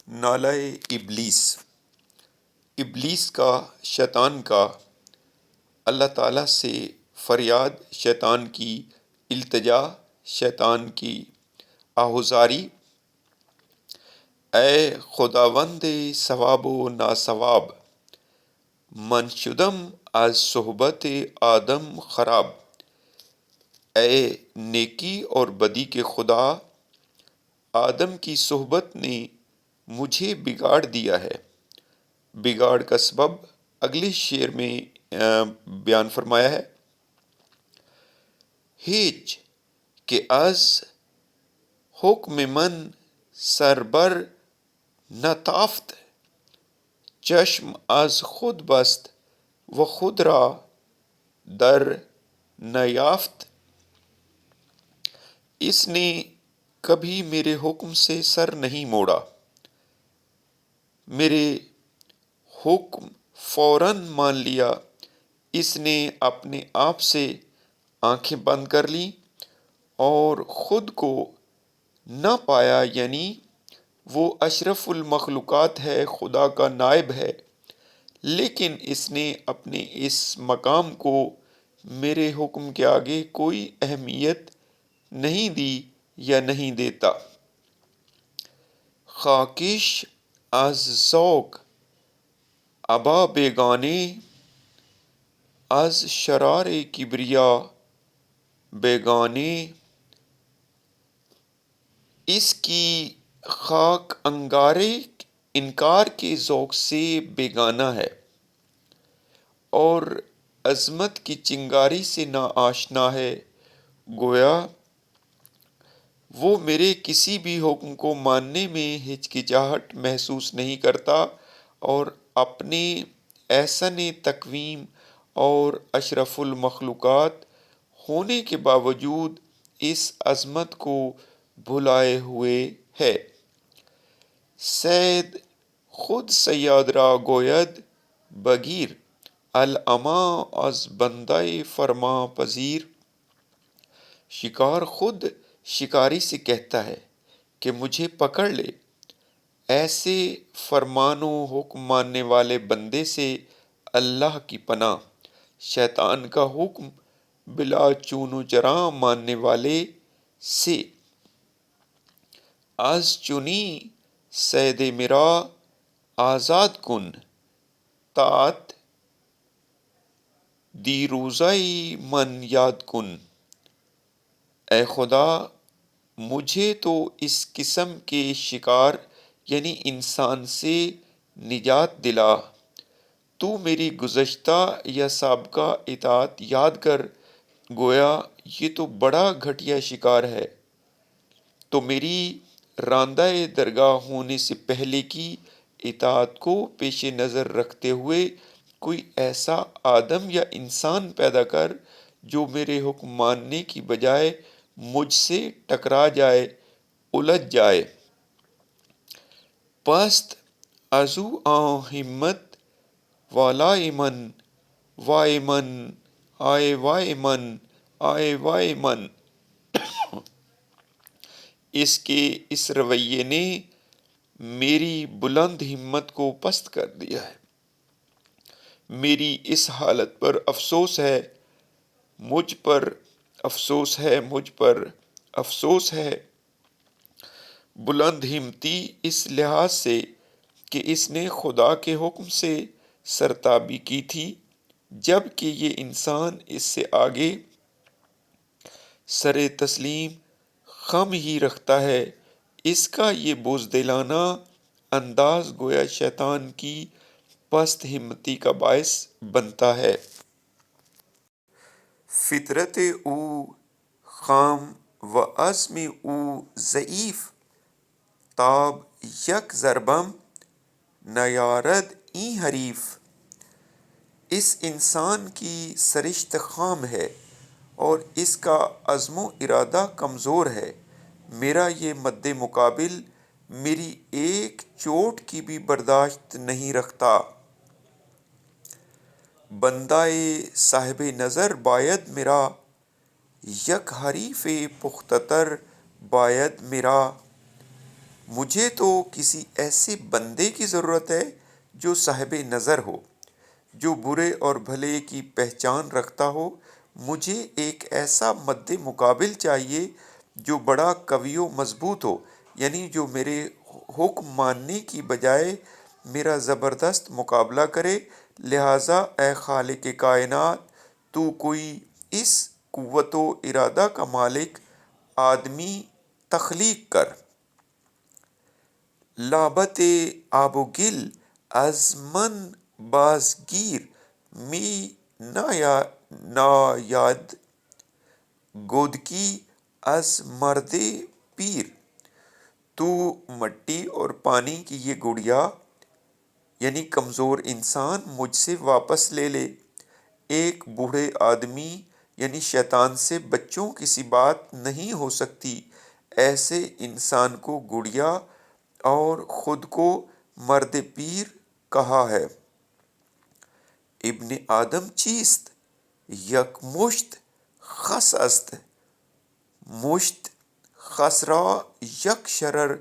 نالہ ابلیس، ابلیس کا، شیطان کا، اللہ تعالیٰ سے فریاد، شیطان کی التجا، شیطان کی آہوزاری: اے خداوند ثواب و ناثواب، من شدم از صحبت آدم خراب۔ اے نیکی اور بدی کے خدا، آدم کی صحبت نے مجھے بگاڑ دیا ہے۔ بگاڑ کا سبب اگلے شعر میں بیان فرمایا ہے: ہیچ کہ از حکم من سربر نتافت، چشم از خود بست و خود را در نیافت۔ اس نے کبھی میرے حکم سے سر نہیں موڑا، میرے حکم فوراً مان لیا۔ اس نے اپنے آپ سے آنکھیں بند کر لیں اور خود کو نہ پایا، یعنی وہ اشرف المخلوقات ہے، خدا کا نائب ہے، لیکن اس نے اپنے اس مقام کو میرے حکم کے آگے کوئی اہمیت نہیں دی یا نہیں دیتا۔ خاکش از ذوق ابا بیگانه، از شرار کبریا بیگانه۔ اس کی خاک انکار کے ذوق سے بیگانہ ہے اور عظمت کی چنگاری سے ناآشنا ہے۔ گویا وہ میرے کسی بھی حکم کو ماننے میں ہچکچاہٹ محسوس نہیں کرتا اور اپنے احسن تقویم اور اشرف المخلوقات ہونے کے باوجود اس عظمت کو بھلائے ہوئے ہے۔ صید خود صیاد را گوید بگیر، العمی از بندہ فرما پذیر۔ شکار خود شکاری سے کہتا ہے کہ مجھے پکڑ لے۔ ایسے فرمان و حکم ماننے والے بندے سے اللہ کی پناہ۔ شیطان کا حکم بلا چون و چراں ماننے والے سے: از چنی صید مرا آزاد کن، طاعت دیروزہ من یاد کن۔ اے خدا، مجھے تو اس قسم کے شکار یعنی انسان سے نجات دلا۔ تو میری گزشتہ یا سابقہ اطاعت یاد کر۔ گویا یہ تو بڑا گھٹیا شکار ہے۔ تو میری راندہ درگاہ ہونے سے پہلے کی اطاعت کو پیش نظر رکھتے ہوئے کوئی ایسا آدم یا انسان پیدا کر جو میرے حکم ماننے کی بجائے مجھ سے ٹکرا جائے، الجھ جائے۔ پست ازو آں ہمت والائے من، وائے من، آئے وائے من، آئے وائے من۔ اس کے اس رویے نے میری بلند ہمت کو پست کر دیا ہے۔ میری اس حالت پر افسوس ہے، مجھ پر افسوس ہے، مجھ پر افسوس ہے۔ بلند ہمتی اس لحاظ سے کہ اس نے خدا کے حکم سے سرتابی کی تھی، جبکہ یہ انسان اس سے آگے سر تسلیم خم ہی رکھتا ہے۔ اس کا یہ بزدلانہ انداز گویا شیطان کی پست ہمتی کا باعث بنتا ہے۔ فطرت او خام و عزم او ضعیف، تاب یک ضربم نیارد این حریف۔ اس انسان کی سرشت خام ہے اور اس کا عزم و ارادہ کمزور ہے۔ میرا یہ مد مقابل میری ایک چوٹ کی بھی برداشت نہیں رکھتا۔ بندہ صاحب نظر باید میرا، یک حریف پختہ تر باید میرا۔ مجھے تو کسی ایسے بندے کی ضرورت ہے جو صاحب نظر ہو، جو برے اور بھلے کی پہچان رکھتا ہو۔ مجھے ایک ایسا مد مقابل چاہیے جو بڑا قوی و مضبوط ہو، یعنی جو میرے حکم ماننے کی بجائے میرا زبردست مقابلہ کرے۔ لہٰذا اے خالق کائنات، تو کوئی اس قوت و ارادہ کا مالک آدمی تخلیق کر۔ لابت آب و گل از من بازگیر می ناید گودکی از مرد پیر۔ تو مٹی اور پانی کی یہ گڑیا یعنی کمزور انسان مجھ سے واپس لے لے۔ ایک بوڑھے آدمی یعنی شیطان سے بچوں کی سی بات نہیں ہو سکتی۔ ایسے انسان کو گڑیا اور خود کو مرد پیر کہا ہے۔ ابن آدم چیست؟ یک مشت خس است، مشت خس را یک شرر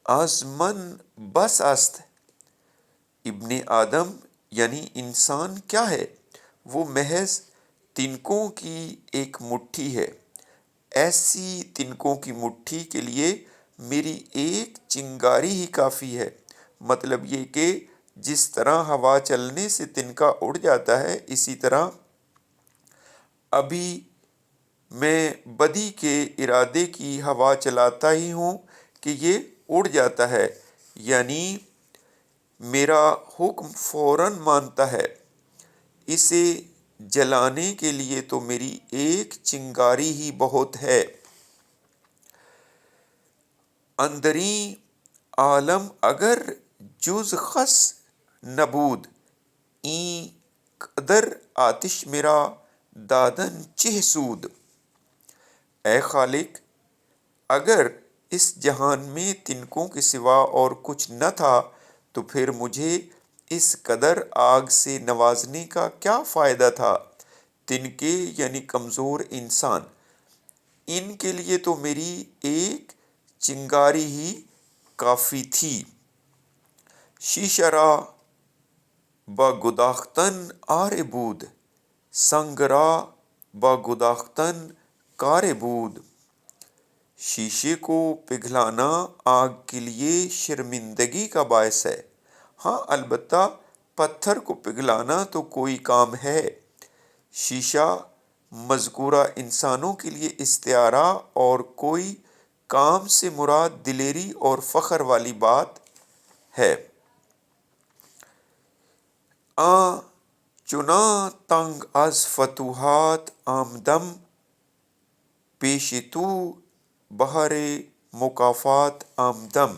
از من بس است۔ ابن آدم یعنی انسان کیا ہے؟ وہ محض تنکوں کی ایک مٹھی ہے۔ ایسی تنکوں کی مٹھی کے لیے میری ایک چنگاری ہی کافی ہے۔ مطلب یہ کہ جس طرح ہوا چلنے سے تنکا اڑ جاتا ہے، اسی طرح ابھی میں بدی کے ارادے کی ہوا چلاتا ہی ہوں کہ یہ اڑ جاتا ہے، یعنی میرا حکم فوراً مانتا ہے۔ اسے جلانے کے لیے تو میری ایک چنگاری ہی بہت ہے۔ اندریں عالم اگر جز خس نبود، این قدر آتش میرا دادن چہ سود۔ اے خالق، اگر اس جہان میں تنکوں کے سوا اور کچھ نہ تھا تو پھر مجھے اس قدر آگ سے نوازنے کا کیا فائدہ تھا؟ تنکے یعنی کمزور انسان، ان کے لیے تو میری ایک چنگاری ہی کافی تھی۔ شیشه را با گداختن آر بود، سنگ را با گداختن کار بود۔ شیشے کو پگھلانا آگ کے لیے شرمندگی کا باعث ہے۔ ہاں البتہ پتھر کو پگھلانا تو کوئی کام ہے۔ شیشہ مذکورہ انسانوں کے لیے استعارہ اور کوئی کام سے مراد دلیری اور فخر والی بات ہے۔ آں چناں تنگ از فتوحات آمدم، پیش تو بہر مکافات آمدم۔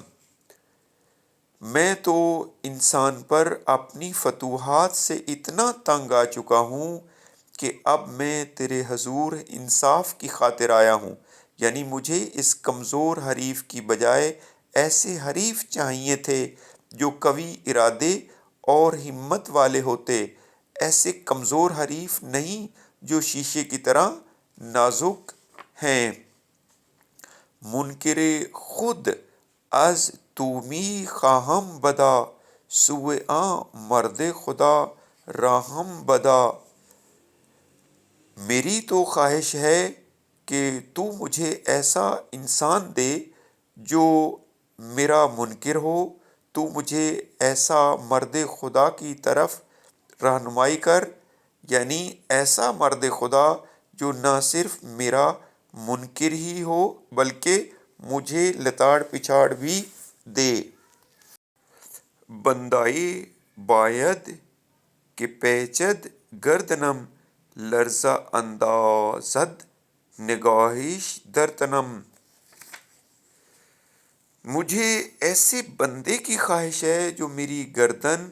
میں تو انسان پر اپنی فتوحات سے اتنا تنگ آ چکا ہوں کہ اب میں تیرے حضور انصاف کی خاطر آیا ہوں، یعنی مجھے اس کمزور حریف کی بجائے ایسے حریف چاہیے تھے جو قوی ارادے اور ہمت والے ہوتے، ایسے کمزور حریف نہیں جو شیشے کی طرح نازک ہیں۔ منکر خود از تو می خواہم بدا، سوء آن مرد خدا راہم بدا۔ میری تو خواہش ہے کہ تو مجھے ایسا انسان دے جو میرا منکر ہو۔ تو مجھے ایسا مرد خدا کی طرف رہنمائی کر، یعنی ایسا مرد خدا جو نہ صرف میرا منکر ہی ہو بلکہ مجھے لتاڑ پچھاڑ بھی دے۔ بندائے باید که پیچد گردنم، لرزه اندازد نگاهش در تنم۔ مجھے ایسے بندے کی خواہش ہے جو میری گردن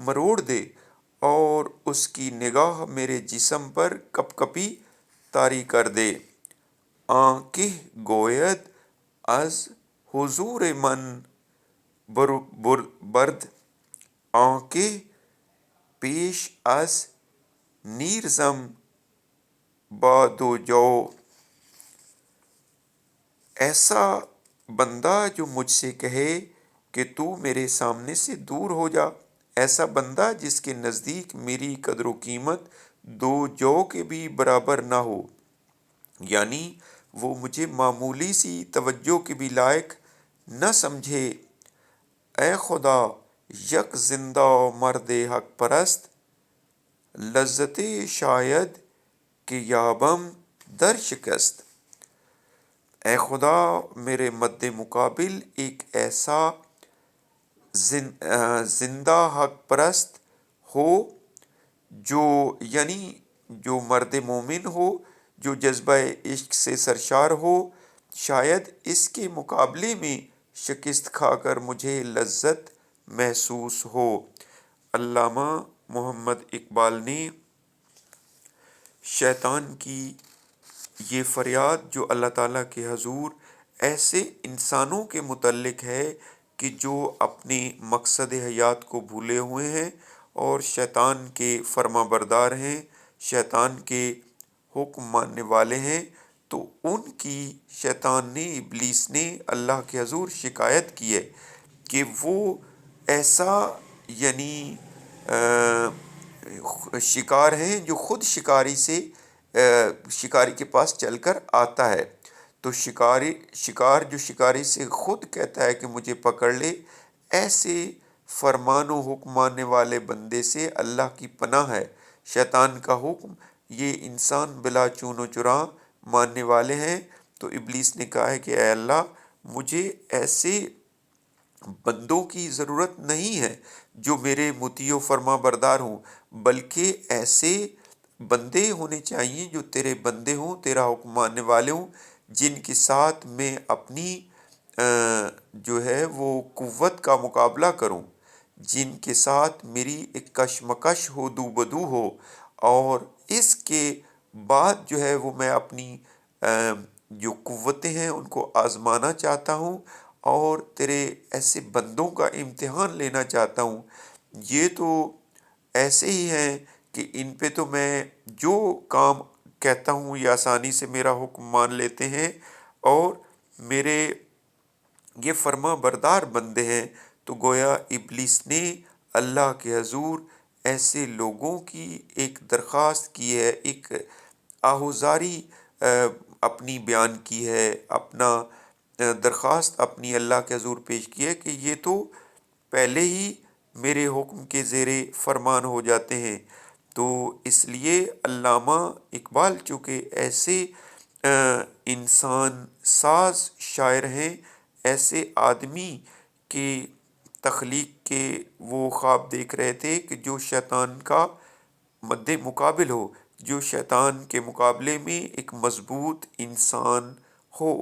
مروڑ دے اور اس کی نگاہ میرے جسم پر کپ کپی طاری کر دے۔ آں کہ گوید از حضور من برد، آں کہ پیش از نیرزم با دو جو۔ ایسا بندہ جو مجھ سے کہے کہ تو میرے سامنے سے دور ہو جا، ایسا بندہ جس کے نزدیک میری قدر و قیمت دو جو کے بھی برابر نہ ہو، یعنی وہ مجھے معمولی سی توجہ کے بھی لائق نہ سمجھے۔ اے خدا، یک زندہ مرد حق پرست، لذت شاید کہ یابم در شکست۔ اے خدا، میرے مد مقابل ایک ایسا زندہ حق پرست ہو جو یعنی جو مرد مومن ہو، جو جذبہ عشق سے سرشار ہو، شاید اس کے مقابلے میں شکست کھا کر مجھے لذت محسوس ہو۔ علامہ محمد اقبال نے شیطان کی یہ فریاد جو اللہ تعالیٰ کے حضور ایسے انسانوں کے متعلق ہے کہ جو اپنے مقصد حیات کو بھولے ہوئے ہیں اور شیطان کے فرما بردار ہیں، شیطان کے حکم ماننے والے ہیں، تو ان کی شیطان نے، ابلیس نے اللہ کے حضور شکایت کی ہے کہ وہ ایسا یعنی شکار ہیں جو خود شکاری کے پاس چل کر آتا ہے، تو شکار جو شکاری سے خود کہتا ہے کہ مجھے پکڑ لے، ایسے فرمان و حکم ماننے والے بندے سے اللہ کی پناہ ہے۔ شیطان کا حکم یہ انسان بلا چون و چراں ماننے والے ہیں، تو ابلیس نے کہا ہے کہ اے اللہ، مجھے ایسے بندوں کی ضرورت نہیں ہے جو میرے مطیع و فرما بردار ہوں، بلکہ ایسے بندے ہونے چاہیے جو تیرے بندے ہوں، تیرا حکم ماننے والے ہوں، جن کے ساتھ میں اپنی جو ہے وہ قوت کا مقابلہ کروں، جن کے ساتھ میری ایک کشمکش ہو، دو بدو ہو، اور اس کے بعد جو ہے وہ میں اپنی جو قوتیں ہیں ان کو آزمانا چاہتا ہوں اور تیرے ایسے بندوں کا امتحان لینا چاہتا ہوں۔ یہ تو ایسے ہی ہیں کہ ان پہ تو میں جو کام کہتا ہوں یہ آسانی سے میرا حکم مان لیتے ہیں اور میرے یہ فرما بردار بندے ہیں۔ تو گویا ابلیس نے اللہ کے حضور ایسے لوگوں کی ایک درخواست کی ہے، ایک آہوزاری اپنی بیان کی ہے، اپنا درخواست اپنی اللہ کے حضور پیش کی ہے کہ یہ تو پہلے ہی میرے حکم کے زیر فرمان ہو جاتے ہیں۔ تو اس لیے علامہ اقبال چونکہ ایسے انسان ساز شاعر ہیں، ایسے آدمی کی تخلیق کے وہ خواب دیکھ رہے تھے کہ جو شیطان کا مد مقابل ہو، جو شیطان کے مقابلے میں ایک مضبوط انسان ہو۔